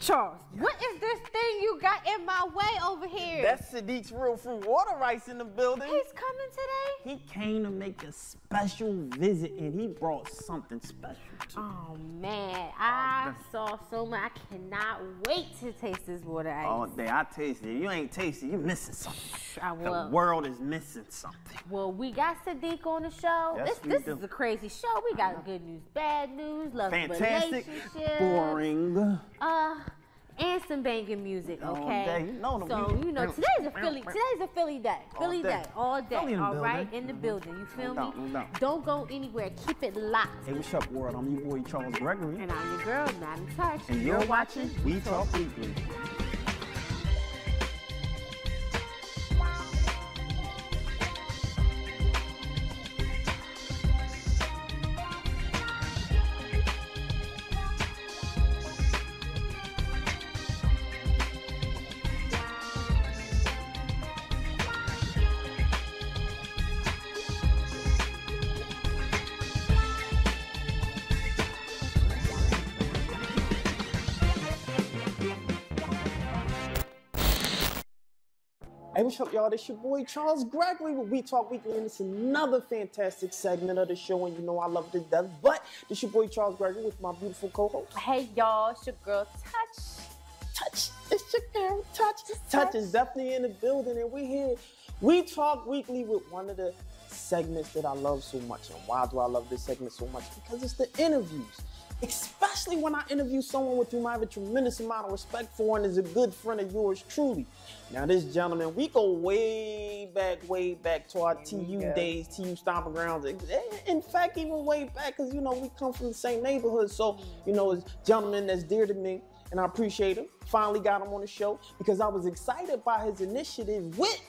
Charles, what is this thing you got in my way over here? That's Siddiq's Real Fruit Waterice in the building. He's coming today? He came to make a special visit and he brought something special too. Oh man, I saw so much. I cannot wait to taste this water ice. All day, I tasted it. You ain't tasted it, you missing something. I will. The world is missing something. Well, we got Siddiq on the show. Yes, this is a crazy show. We got good news, bad news, love, fantastic, relationship, boring. And some banging music, okay? You know so, you know, today's a Philly day. Philly day, all day, all right? In the building, you feel me? No. Don't go anywhere. Keep it locked. Hey, what's up, world? I'm your boy, Charles Gregory. And I'm your girl, Madim Touch. And you're watching We Talk Weekly. Hey, what's up, y'all? This your boy, Charles Gregory with We Talk Weekly, and it's another fantastic segment of the show, and you know I love it to death, but this your boy, Charles Gregory, with my beautiful co-host. Hey, y'all, it's your girl, Touch. It's your girl, Touch. Touch is definitely in the building, and we're here. We Talk Weekly with one of the segments that I love so much. And why do I love this segment so much? Because it's the interviews. Especially when I interview someone with whom I have a tremendous amount of respect for and is a good friend of yours truly. Now this gentleman, we go way back to our TU days, TU stomping grounds. In fact, even way back, because you know, we come from the same neighborhood. So, you know, it's a gentleman that's dear to me and I appreciate him. Finally got him on the show because I was excited by his initiative with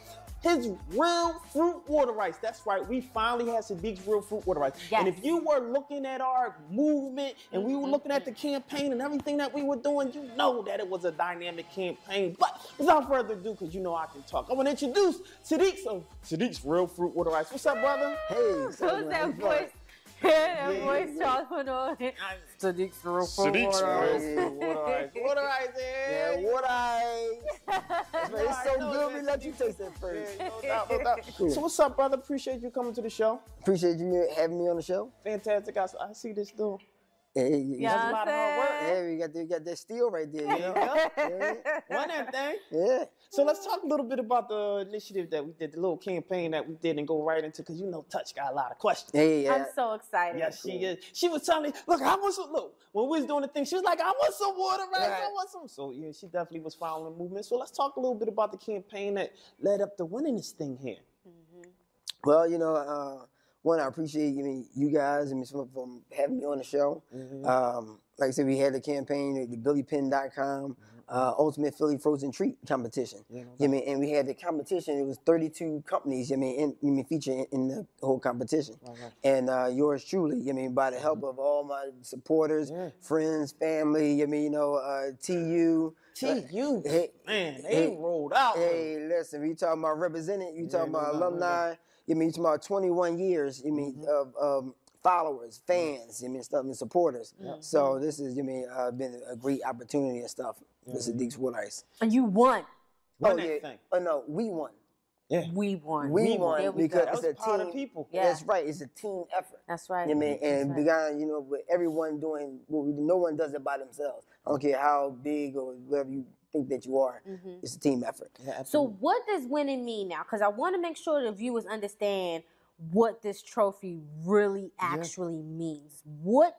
his Real Fruit Waterice. That's right, we finally had Siddiq's Real Fruit Waterice. Yes. And if you were looking at our movement and we were looking at the campaign and everything that we were doing, you know that it was a dynamic campaign. But without further ado, because you know I can talk, I want to introduce Siddiq's Real Fruit Waterice. What's up, brother? Hey, Who's that voice? That voice Charles put on. Siddiq's Real Fruit Waterice. Waterice, yeah, Waterice. It's so good we let you taste that first. Yeah, no doubt. Cool. So what's up, brother? Appreciate you coming to the show. Appreciate you having me on the show. Fantastic. I see this dude. Hey, That's a lot of hard work. Yeah, you got that steel right there, you know? Yeah. Run that thing. Yeah. So let's talk a little bit about the initiative that we did, the little campaign that we did, and go right into, because you know Touch got a lot of questions. Hey, yeah. I'm so excited. Yes, she is. She was telling me, look, I want some, look, when we was doing the thing, she was like, I want some water, right? I want some. So yeah, she definitely was following the movement. So let's talk a little bit about the campaign that led up to winning this thing here. Well, you know, one, I appreciate you guys, from having me on the show. Like I said, we had the campaign, the BillyPenn.com, Ultimate Philly Frozen Treat competition. And we had the competition. It was 32 companies. Featured in the whole competition. And yours truly. By the help of all my supporters, friends, family. TU. Man, they rolled out. Hey, listen, we talking about representing. You talking about alumni. You talking about 21 years. Of followers, fans, stuff, and supporters. So this has been a great opportunity and stuff. This is Siddiq's Waterice. And you won. Oh no, we won. Yeah, we won. We won because it's a part team. of people. Yeah. That's right. It's a team effort. That's right. And began, with everyone doing what we do. No one does it by themselves. I don't care how big or whatever you think that you are. It's a team effort. Yeah, so what does winning mean now? Because I want to make sure the viewers understand what this trophy really actually means. What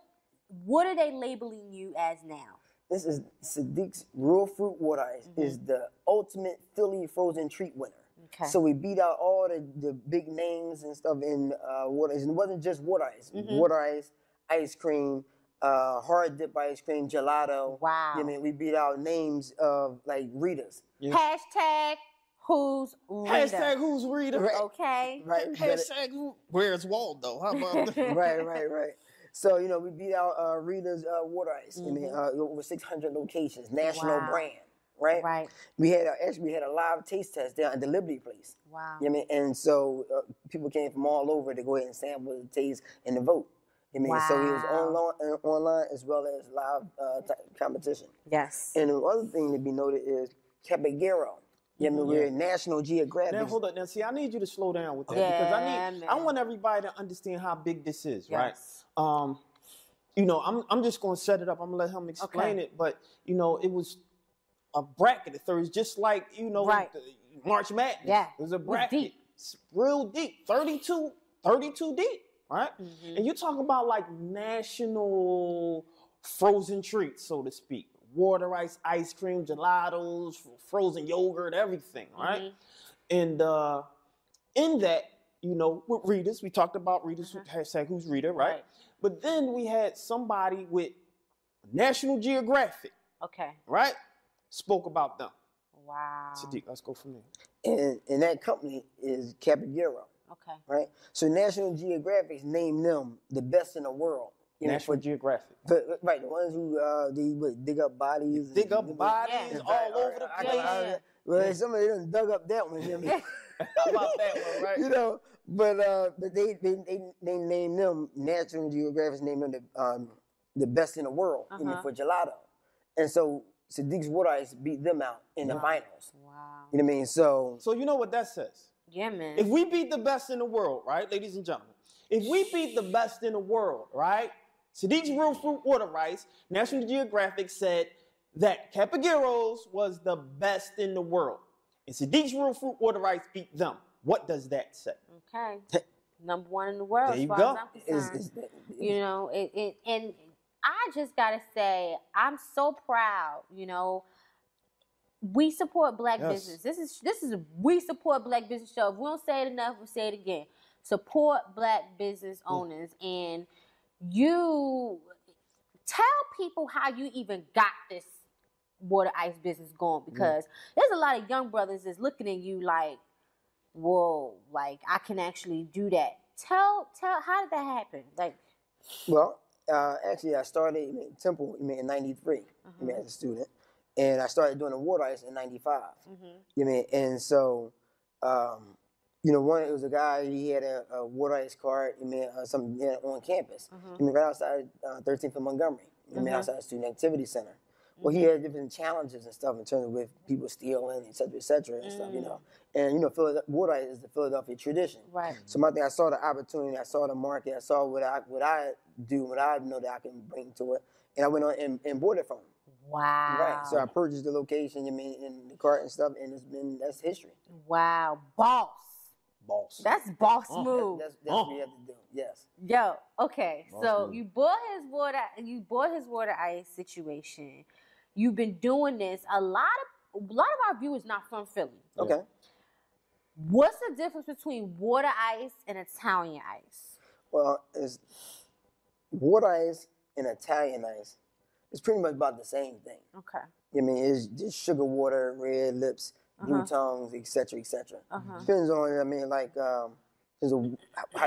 are they labeling you as now? This is Siddiq's Real Fruit Waterice. Is the ultimate Philly frozen treat winner. Okay. So we beat out all the big names and stuff in Waterice. And it wasn't just Waterice. Waterice, ice cream, hard dip ice cream, gelato. Wow. We beat out names of like Ritas. Hashtag Who's Rita? Hashtag Who's Rita? Right. Okay. Right. Hashtag Where's Waldo? How about that? Right. So, we beat out Rita's Waterice. Over 600 locations, national brand, right? Right. We had a live taste test down at the Liberty Place. Wow. And so people came from all over to go ahead and sample the taste and the vote. I mean, so it was online as well as live competition. Yes. And the other thing to be noted is Caballero. You know, we're National Geographic. Now hold up. Now see, I need you to slow down with that because I want everybody to understand how big this is, right? You know, I'm just gonna set it up. I'm gonna let him explain it, but you know, it was a bracket. So it's just like, you know, March Madness. Yeah. It was a bracket. Deep. It's real deep. 32 deep, right? And you talk about like national frozen treats, so to speak. Waterice, ice cream, gelatos, frozen yogurt, everything, right? And in that, you know, with readers, we talked about readers, hashtag who's reader, right? But then we had somebody with National Geographic, right? Spoke about them. Wow. Siddiq, let's go from there. And that company is Caballero. Right? So National Geographic's named them the best in the world. National Geographic. Right, the ones who dig up bodies. Dig up bodies all over the place. Well, somebody done dug up that one. You know? How about that one, right? You know, but they named them, National Geographic's named them the best in the world for gelato. And so Siddiq's Waterice beat them out in the finals. Wow. You know what I mean? So you know what that says? Yeah, man. If we beat the best in the world, right, ladies and gentlemen, if we beat the best in the world, right, Siddiq's Real Fruit Waterice, National Geographic said that Caballeros was the best in the world. And Siddiq's Real Fruit Waterice beat them. What does that say? Okay. Number one in the world. There you go. You know, and I just got to say, I'm so proud, you know. We support black business. This is a we support black business show. If we don't say it enough, we'll say it again. Support black business owners. And you tell people how you even got this Waterice business going, because there's a lot of young brothers that's looking at you like, whoa, like I can actually do that. Tell how did that happen? Like, well, actually I started in Temple in '93 as a student. And I started doing the Waterice in '95. You mean, and so, you know, it was a guy. He had a Waterice card. You mean, something on campus. You mean, right outside 13th and Montgomery. You mean, outside the Student Activity Center. Well, he had different challenges and stuff in terms of with people stealing, et cetera, and stuff. You know, and you know, Waterice is the Philadelphia tradition. Right. So my thing, I saw the opportunity. I saw the market. I saw what I do, what I know that I can bring to it, and I went on and bought it from him. Wow. Right. So I purchased the location, you mean, in the cart and stuff, and that's history. Wow. Boss. That's boss move. That's what you have to do. Yes. Yo, okay. Boss so move. you bought his Waterice situation. You've been doing this. A lot of our viewers not from Philly. Okay. What's the difference between Waterice and Italian ice? Well, it's Waterice and Italian ice. It's pretty much about the same thing. Okay. I mean, it's just sugar water, red lips, blue tongues, et cetera, et cetera. Depends on, I mean, like, how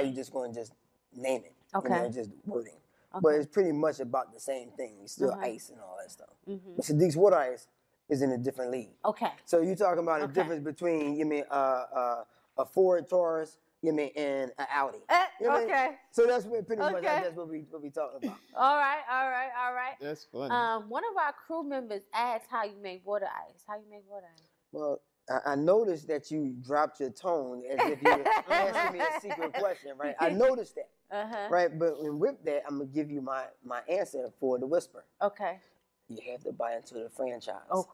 you just going to just name it. Okay. You know, just wording. But it's pretty much about the same thing. It's still ice and all that stuff. But Siddiq's Waterice is in a different league. Okay. So you're talking about a difference between, you mean, a Ford Taurus, you mean, and an Audi. You know okay. So that's what pretty much that's what we talking about. All right. That's funny. One of our crew members asked how you make Waterice. How you make Waterice? Well, I noticed that you dropped your tone as if you were asking me a secret question, right? I noticed that, right? But with that, I'm gonna give you my answer for the whisper. Okay. You have to buy into the franchise. Oh.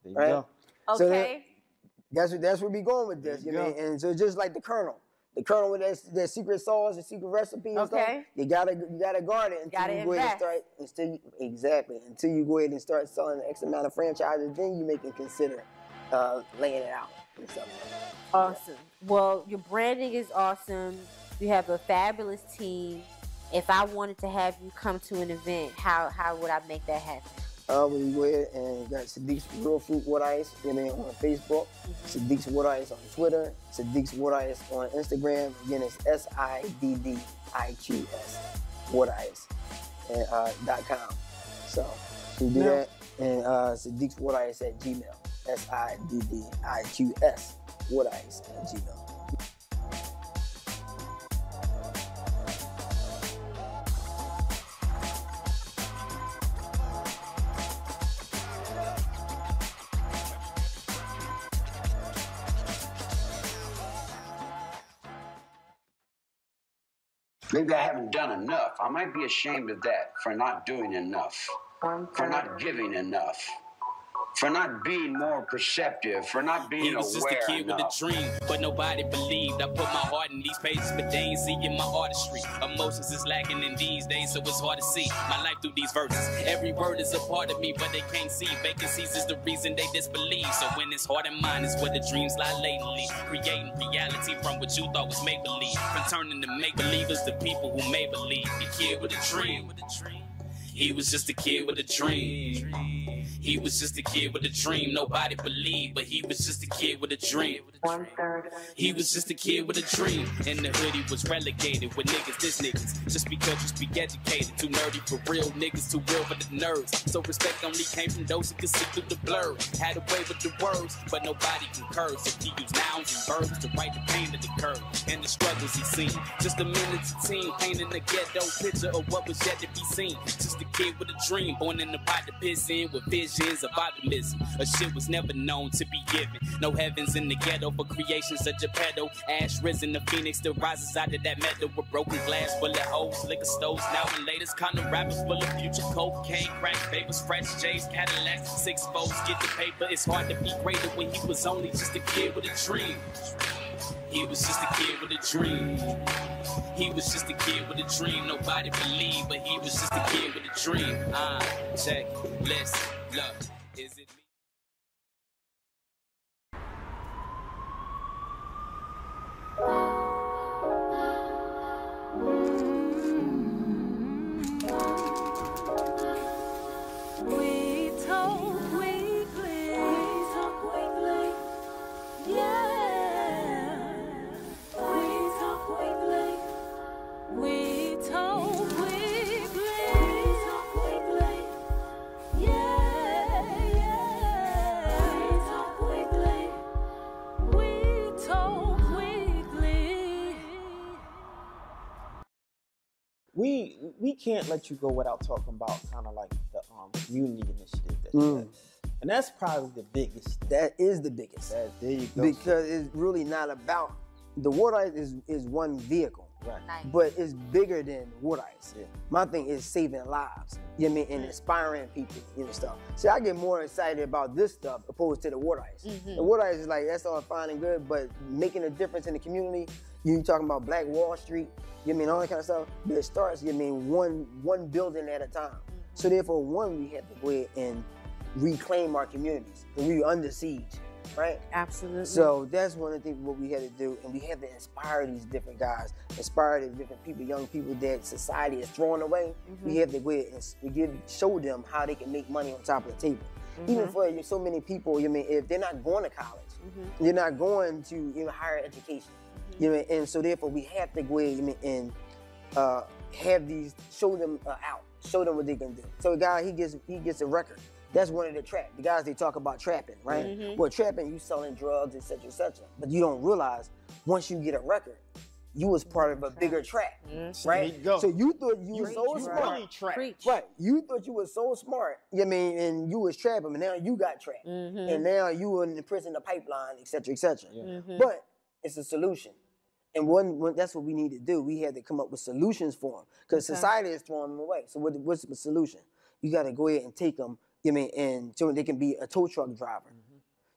There you go. Okay. So that's where we going with this, you know. And so just like the Colonel with that secret sauce, the secret recipe and stuff, you gotta guard it until you go ahead and start until you go ahead and start selling X amount of franchises. Then you can consider laying it out and stuff. Awesome. Well, your branding is awesome. You have a fabulous team. If I wanted to have you come to an event, how would I make that happen? We go ahead and got Siddiq's Real Fruit Waterice, you know, on Facebook, Siddiq's Waterice on Twitter, Siddiq's Waterice on Instagram. Again, it's SIDDIQS Waterice .com. So you do that, and Siddiq's Waterice at Gmail. SIDDIQS Waterice at Gmail. Maybe I haven't done enough. I might be ashamed of that, for not doing enough, for not giving enough, for not being more perceptive, for not being aware enough. He was just a kid with a dream, but nobody believed. I put my heart in these pages, but they ain't seeing my artistry. Emotions is lacking in these days, so it's hard to see my life through these verses. Every word is a part of me, but they can't see. Vacancies is the reason they disbelieve. So when it's heart and mind is where the dreams lie latently. Creating reality from what you thought was make-believe. From turning to make-believers to people who may believe. The kid with a dream. He was just a kid with a dream. He was just a kid with a dream. Nobody believed, but he was just a kid with a dream. He was just a kid with a dream. And the hood he was relegated with niggas, this niggas. Just because you speak educated, too nerdy for real niggas, too real for the nerds. So respect only came from those who could see through the blur. Had a way with the words, but nobody concurred. So he used nouns and verbs to write the pain that occurred and the struggles he seen. Just a minute to teen, painting a ghetto picture of what was yet to be seen. Just a kid with a dream, born in the pot to piss in with visions of optimism. A shit was never known to be given. No heavens in the ghetto for creation such a pedo. Ash risen, the phoenix still rises out of that meadow with broken glass full of hoes, liquor stores, now and latest kind of rappers full of future cocaine, crack, papers, fresh J's, Cadillacs, 6-4s, get the paper. It's hard to be greater when he was only just a kid with a dream. He was just a kid with a dream. He was just a kid with a dream. Nobody believed, but he was just a kid with a dream. Check, listen, look, is it me? We can't let you go without talking about kind of like the community initiative that you had. And that's probably the biggest. That is the biggest. There you go. Because it's really not about, the Waterice is one vehicle. Right. Nice. But it's bigger than Waterice. Yeah. My thing is saving lives, you know what I mean, and inspiring people, you know, stuff. See, I get more excited about this stuff opposed to the Waterice. The Waterice is like, that's all fine and good, but making a difference in the community, you talking about Black Wall Street, you know what I mean, all that kind of stuff, but it starts, you know what I mean, one building at a time. So therefore, we have to go ahead and reclaim our communities, because we were under siege, right? Absolutely. So that's one of the things what we had to do, and we have to inspire these different guys, inspire the different people, young people that society is throwing away. We have to go ahead and show them how they can make money on top of the table. Even for so many people, you know, if they're not going to college, they're not going to higher education, you know, and so therefore we have to go ahead and have these, show them out, show them what they can do. So a guy, he gets a record. That's one of the trap. The guys, they talk about trapping, right? Well, trapping, you selling drugs, et cetera, but you don't realize once you get a record, you was part of a bigger trap, right? So you thought you were so smart. Right. You thought you were so smart, you know what I mean, and you was trapping, and now you got trapped. And now you were in the prison, the pipeline, et cetera, et cetera. But it's a solution. And one that's what we need to do. We had to come up with solutions for them, because society is throwing them away. So what's the solution? You got to go ahead and take them, you know what I mean, and so they can be a tow truck driver.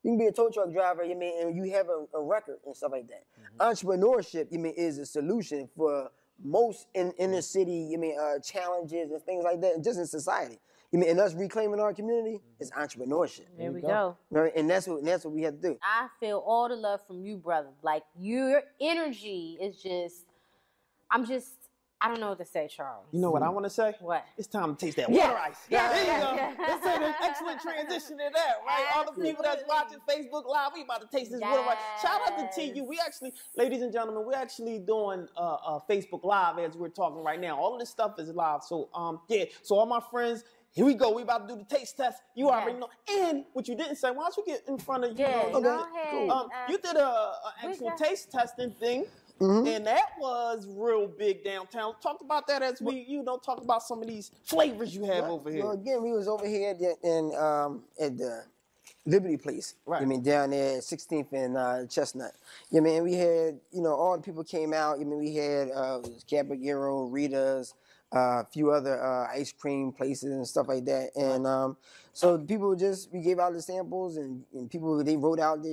You can be a tow truck driver, you know what I mean, and you have a record and stuff like that. Entrepreneurship, you know what I mean, is a solution for most inner city, you know what I mean, challenges and things like that, and just in society. You know, and us reclaiming our community is entrepreneurship. There we go. Right? And that's what we have to do. I feel all the love from you, brother. Like, your energy is just, I don't know what to say, Charles. You know what I want to say? What? It's time to taste that Yes. Waterice. Yes. There you Yes. go. Yes. Let's take an excellent transition to that, right? All the people that's watching Facebook Live, we about to taste this Waterice. Shout out to TU. We actually, ladies and gentlemen, we're actually doing Facebook Live as we're talking right now. All of this stuff is live. So, yeah. So all my friends, here we go. We about to do the taste test. You already know. And what you didn't say, why don't you get in front of you? Yeah, know, go ahead. You did an actual taste testing thing. And that was real big downtown. Talk about that as we, talk about some of these flavors you have over here. Well, again, we was over here at Liberty Place. Right. I mean, down there at 16th and Chestnut. I mean, we had, all the people came out. I mean, we had Caballero, Rita's, a few other ice cream places and stuff like that. And so people we gave out the samples, and people, they wrote out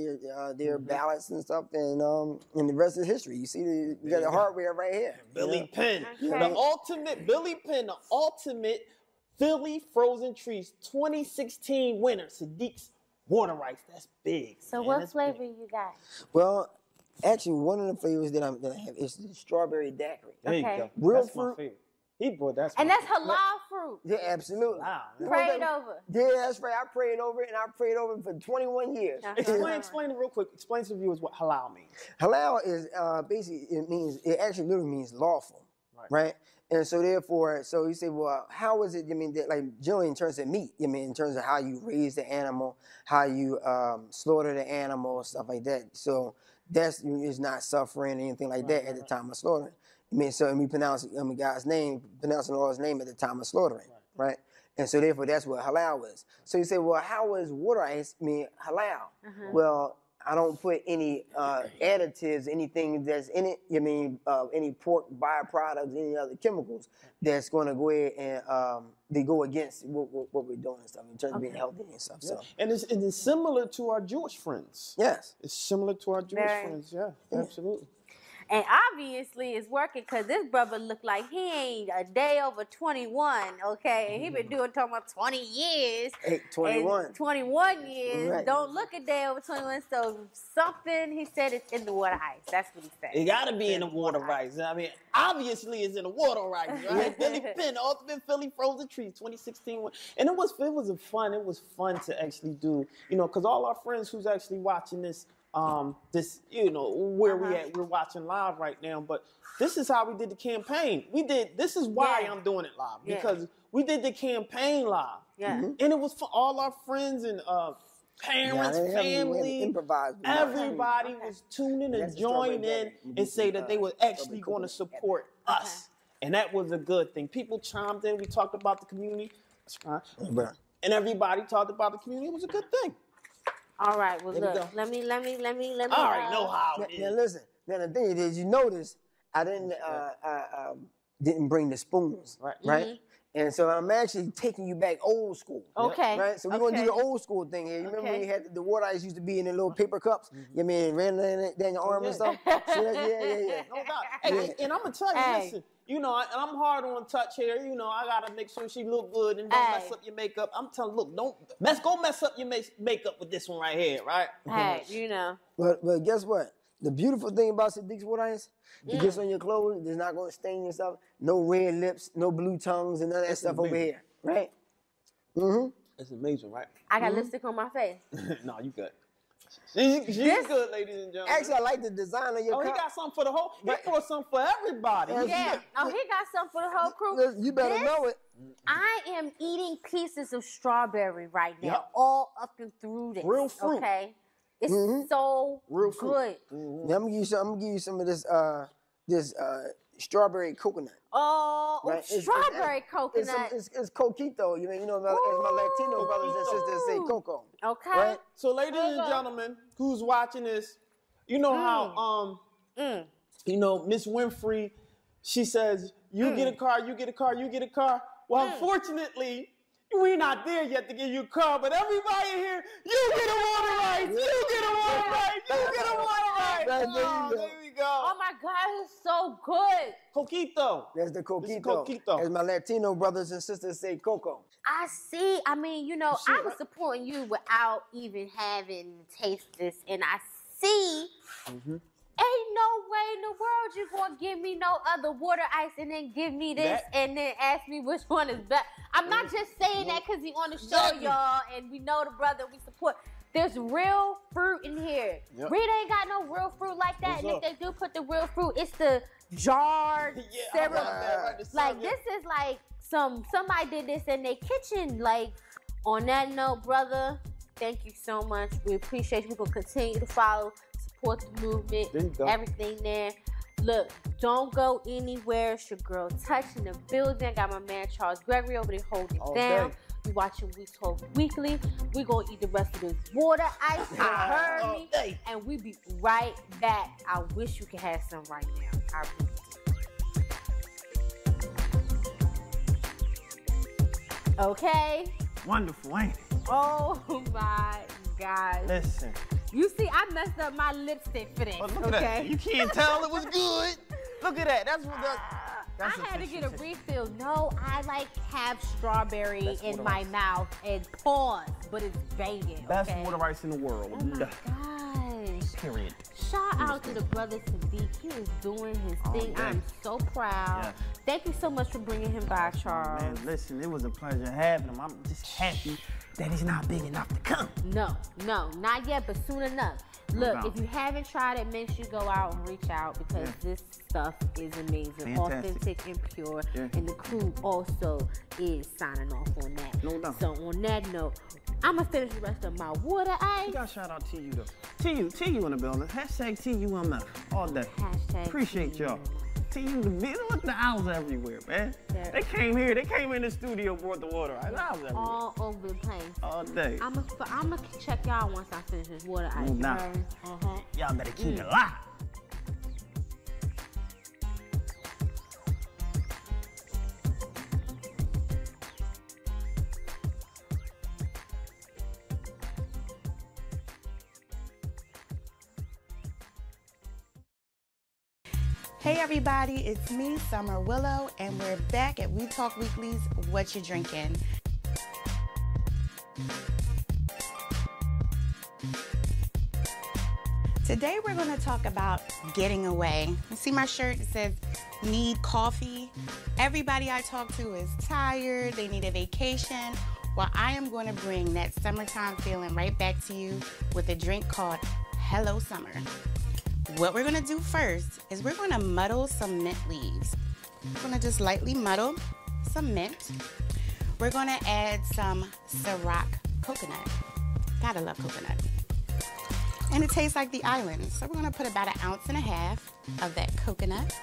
their ballots and stuff, and the rest is history. You see, you got the hardware right here. Billy Penn, Okay. the ultimate Philly Frozen Trees 2016 winner, Siddiq's Waterice. That's big. So man. what That's flavor big. you got? Well, actually, one of the flavors that I have is the strawberry daiquiri. There you Okay. go. Real That's my fruit. favorite. That's And my that's halal fruit. Yeah, absolutely. Wow. Prayed over. Yeah, that's right. I prayed over it, and I prayed over it for 21 years. Explain it real quick. Explain to the viewers what halal means. Halal is basically, it actually literally means lawful, right? And so therefore, so you say, well, how is it? I mean, like generally in terms of meat, I mean, in terms of how you raise the animal, how you slaughter the animal, stuff like that. So that's is not suffering or anything like that at the time of slaughtering. I mean, so we pronounce God's name, pronouncing the Lord's name at the time of slaughtering, right? And so therefore, that's what halal is. So you say, well, how is water ice mean halal? Well, I don't put any additives, anything that's in it. I mean, any pork byproducts, any other chemicals that's going to go ahead and they go against what we're doing and stuff in terms of being healthy and stuff. So, And it's similar to our Jewish friends. yes, It's similar to our Jewish friends. Yeah, absolutely. And obviously it's working because this brother look like he ain't a day over 21, okay? And he been talking about 20 years. 21. And 21 years. Right. Don't look a day over 21. So something, he said it's in the water ice. That's what he said. It got to be in the Waterice. I mean, obviously it's in the Waterice, right? Billy Penn, Ultimate Philly Frozen Trees 2016. And it was fun to actually do, because all our friends who's actually watching this, where we're watching live right now, but this is how we did the campaign. This is why I'm doing it live, because we did the campaign live. Yeah. And it was for all our friends and parents, family, everybody was tuning and joining in and say that they were actually going to support us. And that was a good thing. People chimed in. We talked about the community. And everybody talked about the community. It was a good thing. All right, well, look, let me. I already know how it is. Now listen. Now the thing is, you notice I didn't bring the spoons, right? And so I'm actually taking you back old school. Okay. Right? So we're going to do the old school thing here. You remember when you had the water ice used to be in the little paper cups? You mean, ran down your arm and stuff? So yeah. No doubt. Hey, and I'm going to tell you, listen, and I'm hard on Touch here. I got to make sure she look good and don't mess up your makeup. I'm telling you, look, go mess up your makeup with this one right here, right? Hey, But guess what? The beautiful thing about Siddiq's water ice, it gets on your clothes, it's not going to stain yourself. No red lips, no blue tongues, and none of that stuff over here, right? It's amazing, right? I got lipstick on my face. No, you good. She's good, ladies and gentlemen. Actually, I like the design of your cup. He got something for the whole. He brought something for everybody. Yeah. Oh, he got something for the whole crew. You better know it. I am eating pieces of strawberry right now, all up and through this. Real fruit. Okay. It's so Real good. Now, I'm gonna give you some of this strawberry coconut. Oh, Right? strawberry coconut. It's coquito. As my Latino brothers and sisters say, coco. Okay. Right? So, ladies and gentlemen, who's watching this, you know how Miss Winfrey, she says, you get a car, you get a car, you get a car. Well, unfortunately, we're not there yet to give you a car, but everybody here, you get a Waterice, you get a Waterice, you get a Waterice. There we go. Oh my God, it's so good. Coquito. That's the coquito. This is coquito. As my Latino brothers and sisters say, coco. I see. I mean, I was supporting you without even having to taste this, and I see. Ain't no way in the world you're going to give me no other water ice and then give me this and then ask me which one is better. I'm not just saying that because he on the show, y'all, and we know the brother we support. There's real fruit in here. Rita ain't got no real fruit like that. And if they do put the real fruit, it's the jarred syrup. Like, this is like somebody did this in their kitchen. Like, on that note, brother, thank you so much. We appreciate you. We're going to continue to follow, support the movement, everything there. Look, don't go anywhere. It's your girl Touch in the building. I got my man Charles Gregory over there holding it down. You watching We Talk Weekly. We gonna eat the rest of this water ice. You heard me. And we be right back. I wish you could have some right now. I really do. Okay. Wonderful, ain't it? Oh my God. Listen. You see, I messed up my lipstick for this. But look at that. You can't tell it was good. Look at that. That's what I had to get a refill. No, I like have strawberry in my mouth and pause, but it's banging. Best Waterice in the world. Oh my gosh. Period. Shout out to the brother Siddiq. He is doing his thing. I'm so proud. Yeah. Thank you so much for bringing him by, Charles. Man, listen, it was a pleasure having him. I'm just happy that he's not big enough to come. No, not yet, but soon enough. Look, if you haven't tried it, make sure you go out and reach out because this stuff is amazing. Fantastic. Authentic and pure. Yeah. And the crew also is signing off on that. No doubt. So on that note, I'm going to finish the rest of my water ice. You got to shout out to you, though. TU in the building. Hashtag TUMF all day. Hashtag appreciate y'all. TU the building. Look, the owls everywhere, man. They came here. They came in the studio, brought the water ice. Owls everywhere. All over the place. All day. I'm going to check y'all once I finish this water ice. Y'all better keep it locked. Hey everybody, it's me, Summer Willow, and we're back at We Talk Weekly's What You Drinking. Today we're going to talk about getting away. You see my shirt? It says, need coffee. Everybody I talk to is tired, they need a vacation. Well, I am going to bring that summertime feeling right back to you with a drink called Hello Summer. What we're gonna do first is we're gonna muddle some mint leaves. We're gonna just lightly muddle some mint. We're gonna add some Ciroc coconut. Gotta love coconut. And it tastes like the island. So we're gonna put about 1.5 ounces of that coconut.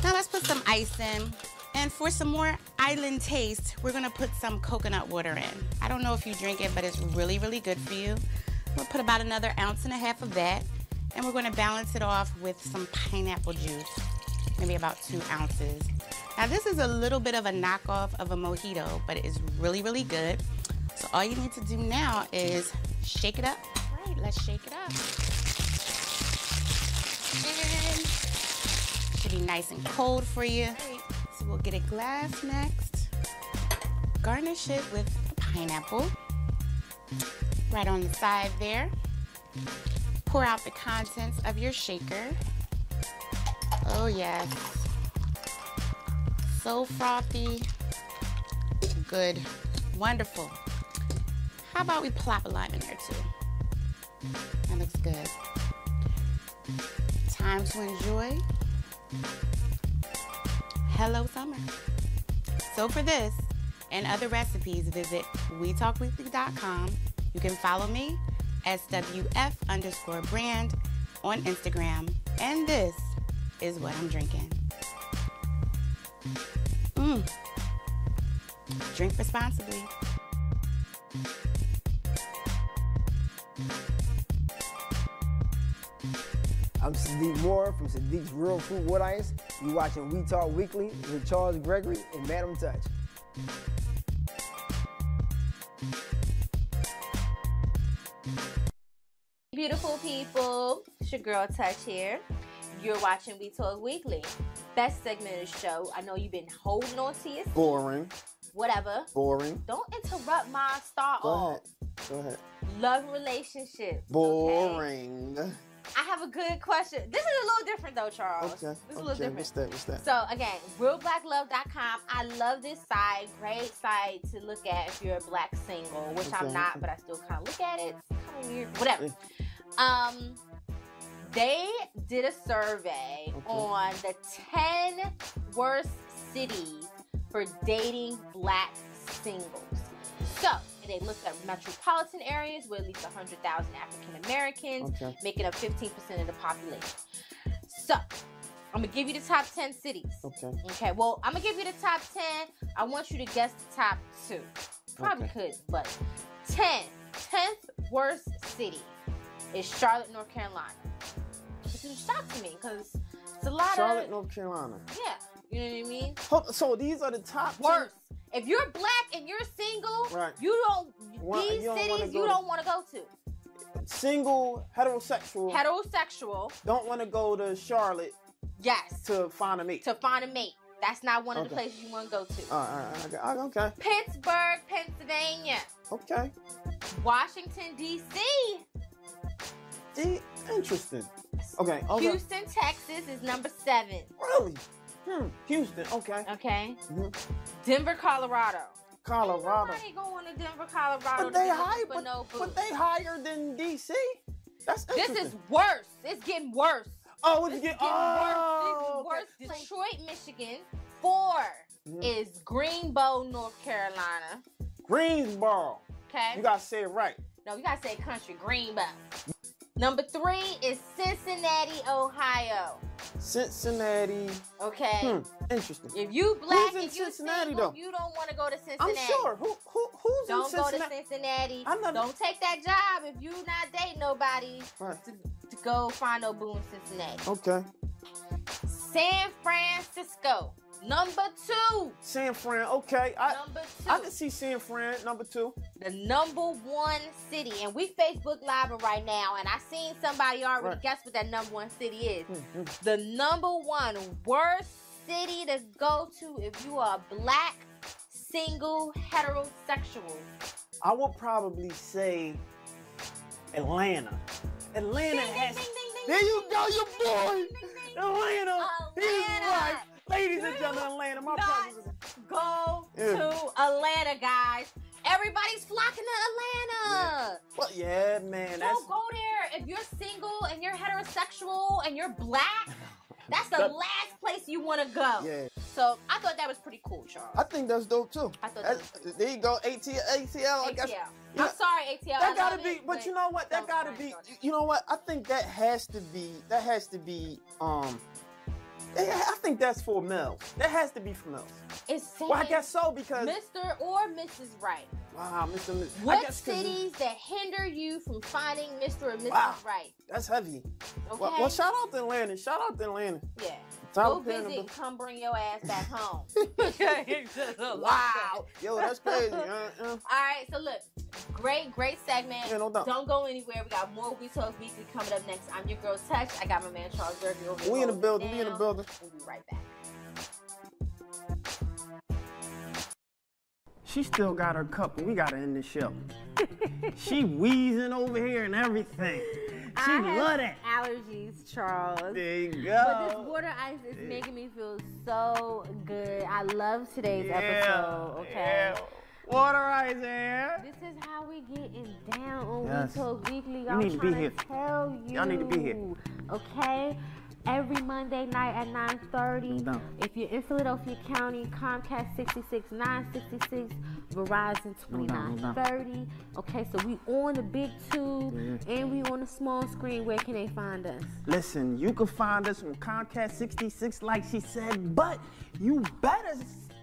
Now let's put some ice in. And for some more island taste, we're gonna put some coconut water in. I don't know if you drink it, but it's really, really good for you. We'll put about another 1.5 ounces of that. And we're going to balance it off with some pineapple juice, maybe about 2 ounces. Now this is a little bit of a knockoff of a mojito, but it is really, really good. So all you need to do now is shake it up. All right, let's shake it up. And it should be nice and cold for you. Right, so we'll get a glass next. Garnish it with pineapple. Right on the side there. Pour out the contents of your shaker. Oh yes. So frothy. Good. Wonderful. How about we plop a lime in there too? That looks good. Time to enjoy. Hello Summer. So for this and other recipes, visit wetalkweekly.com. You can follow me SWF_brand on Instagram. And this is what I'm drinking. Drink responsibly. I'm Siddiq Moore from Siddiq's Real Fruit Water Ice. You're watching We Talk Weekly with Charles Gregory and Madim Touch. Beautiful people, it's your girl Touch here. You're watching We Talk Weekly. Best segment of the show. I know you've been holding on to your seat. Boring. Whatever. Boring. Don't interrupt my start off. Go ahead. Love and relationships. Boring. Okay? I have a good question. This is a little different though, Charles. Okay. This is a little different. What's that? So again, realblacklove.com. I love this site. Great site to look at if you're a black single, which I'm not, but I still kind of look at it. It's kind of weird. Whatever. They did a survey on the 10 worst cities for dating black singles. So they looked at metropolitan areas with at least 100,000 African Americans, making up 15% of the population. So I'm gonna give you the top 10 cities. Okay. Well, I'm gonna give you the top 10. I want you to guess the top 2. Probably could, but 10th worst city is Charlotte, North Carolina. Which is a shock to me because it's a lot Charlotte, North Carolina. Yeah, you know what I mean? So these are the top worst. If you're black and you're single, right. you don't want to go to. Single, heterosexual. Don't want to go to Charlotte. Yes. To find a mate. That's not one of the places you want to go to. Okay. Pittsburgh, Pennsylvania. Okay. Washington, D.C. Interesting. Okay. Houston, Texas is number 7. Really? Houston. Okay. Okay. Denver, Colorado. Nobody going to Denver, Colorado. But they higher than D.C. That's interesting. This is worse. It's getting worse. Oh, it's getting worse. Detroit, Michigan. 4 is Greensboro, North Carolina. Greensboro. Okay. You gotta say it right. No, you gotta say country. Greensboro. Number 3 is Cincinnati, Ohio. Cincinnati. Okay. Interesting. If you black and you single, though? You don't want to go to Cincinnati. I'm sure. Who's don't in Cincinnati? Don't go to Cincinnati. Don't take that job if you not dating nobody to go find no boo in Cincinnati. Okay. San Francisco. Number 2. San Fran, okay. Number 2. I can see San Fran, number 2. The number 1 city. And we Facebook Live right now, and I seen somebody already guess what that number 1 city is. The number 1 worst city to go to if you are black, single, heterosexual. I would probably say Atlanta. Atlanta has... There you go, your boy! Atlanta! He's right! Ladies and gentlemen, Atlanta, my brother. Go to Atlanta, guys. Everybody's flocking to Atlanta. Well, yeah, man. Don't go there if you're single and you're heterosexual and you're black. That's the last place you want to go. Yeah. So I thought that was pretty cool, Charles. I think that's dope too. I thought that was cool. There you go, ATL. I guess. I'm sorry, ATL. That gotta be, but you know what? That gotta be. You know what? I think that has to be. I think that's for males. That has to be for males. Well, I guess so because Mr. or Mrs. Right. Wow, Mr. What cities that hinder you from finding Mr. or Mrs. Right? That's heavy. Okay. Well, shout out to Atlanta. Yeah. Go visit. Come bring your ass back home. Wow. Yo, that's crazy. All right. So look, great segment. Yeah, no doubt. Don't go anywhere. We got more We Talk Weekly coming up next. I'm your girl Touch. I got my man Charles Gregory over here. We in the building. We'll be right back. She still got her cup, and we gotta end the show. She wheezing over here and everything. She love that. Allergies, Charles. There you go. But this water ice is making me feel so good. I love today's episode. Okay. Yeah. Waterice here. This is how we getting down on We Talk Weekly. You need to be here. Tell you. Y'all need to be here. Okay. Every Monday night at 9:30. No. If you're in Philadelphia County, Comcast 66-966, Verizon 2930. Okay, so we on the big tube and we on the small screen. Where can they find us? Listen, you can find us on Comcast 66, like she said, but you better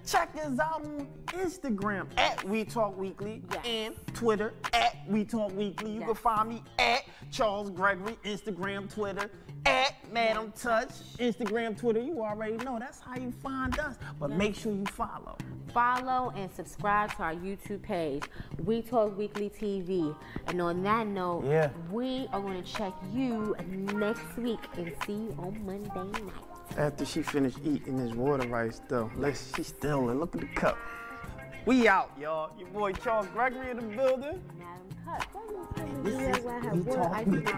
check us out on Instagram at We Talk Weekly and Twitter at We Talk Weekly. You can find me at Charles Gregory, Instagram, Twitter, at Madim Touch, Instagram, Twitter. You already know that's how you find us. But make sure you follow. Follow and subscribe to our YouTube page, We Talk Weekly TV. And on that note, we are going to check you next week and see you on Monday night. After she finished eating this Waterice, though, she's still look at the cup. We out, y'all. Your boy Charles Gregory in the building. Madim Touch. This is We Talk Weekly.